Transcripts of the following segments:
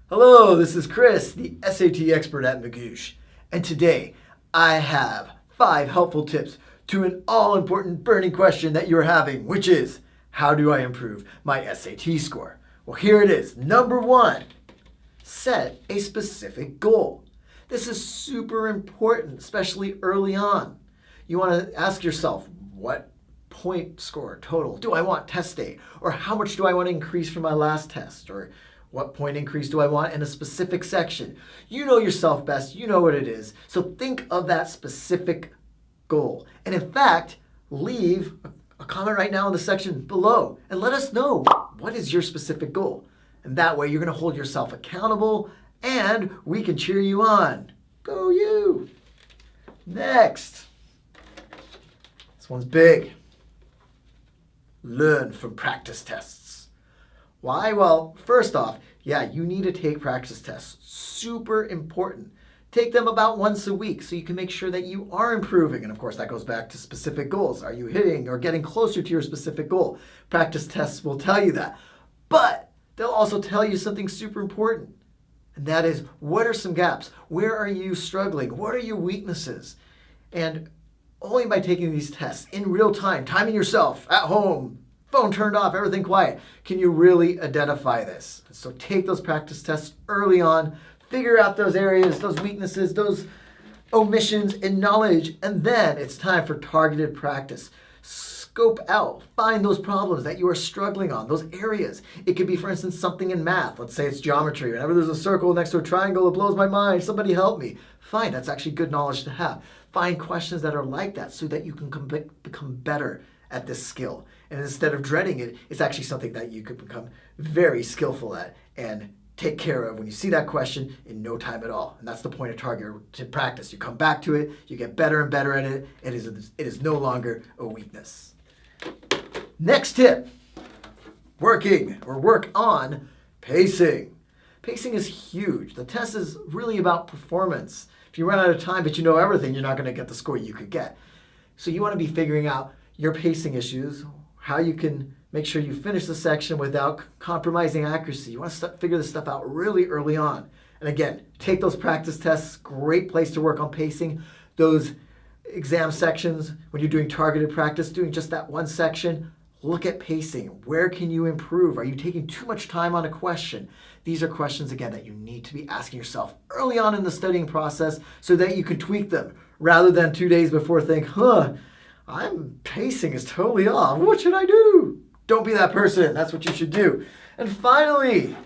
Hello, this is Chris, the SAT expert at Magoosh, and today I have 5 helpful tips to an all-important burning question that you're having, which is, how do I improve my SAT score? Well, here it is. Number 1, set a specific goal. This is super important, especially early on. You want to ask yourself, what point score total do I want test day? Or how much do I want to increase from my last test? Or what point increase do I want in a specific section? You know yourself best. You know what it is. So think of that specific goal. And in fact, leave a comment right now in the section below and let us know what is your specific goal. And that way you're going to hold yourself accountable and we can cheer you on. Go you! Next. This one's big. Learn from practice tests. Why? Well, first off, you need to take practice tests. Super important. Take them about once a week so you can make sure that you are improving. And of course, that goes back to specific goals. Are you hitting or getting closer to your specific goal? Practice tests will tell you that. But they'll also tell you something super important. And that is, what are some gaps? Where are you struggling? What are your weaknesses? And only by taking these tests in real time, timing yourself at home, phone turned off, everything quiet, can you really identify this? So take those practice tests early on, figure out those areas, those weaknesses, those omissions in knowledge, and then it's time for targeted practice. Scope out, find those problems that you are struggling on, those areas. It could be, for instance, something in math. Let's say it's geometry. Whenever there's a circle next to a triangle, it blows my mind. Somebody help me. Fine, that's actually good knowledge to have. Find questions that are like that so that you can become better at this skill. And instead of dreading it, it's actually something that you could become very skillful at and take care of when you see that question in no time at all. And that's the point of targeted practice. You come back to it, you get better and better at it. It is no longer a weakness. Next tip, work on pacing. Pacing is huge. The test is really about performance. If you run out of time but you know everything, you're not going to get the score you could get. So you want to be figuring out your pacing issues, how you can make sure you finish the section without compromising accuracy. You want to figure this stuff out really early on. And again, take those practice tests, great place to work on pacing. Those exam sections, when you're doing targeted practice, doing just that one section, look at pacing. Where can you improve? Are you taking too much time on a question? These are questions, again, that you need to be asking yourself early on in the studying process so that you can tweak them rather than 2 days before think, I'm pacing is totally off. What should I do? Don't be that person. That's what you should do. And finally,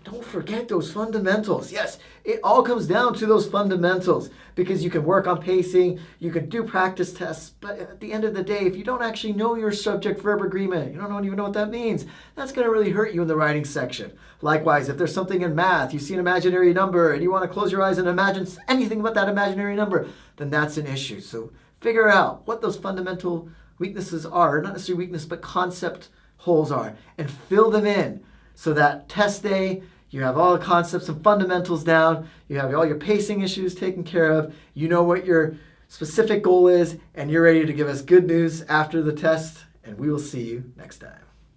don't forget those fundamentals. Yes, it all comes down to those fundamentals because you can work on pacing, you can do practice tests, but at the end of the day, if you don't actually know your subject-verb agreement, you don't even know what that means, that's going to really hurt you in the writing section. Likewise, if there's something in math, you see an imaginary number and you want to close your eyes and imagine anything but that imaginary number, then that's an issue. So figure out what those fundamental weaknesses are, not necessarily weakness, but concept holes are, and fill them in so that test day, you have all the concepts and fundamentals down, you have all your pacing issues taken care of, you know what your specific goal is, and you're ready to give us good news after the test, and we will see you next time.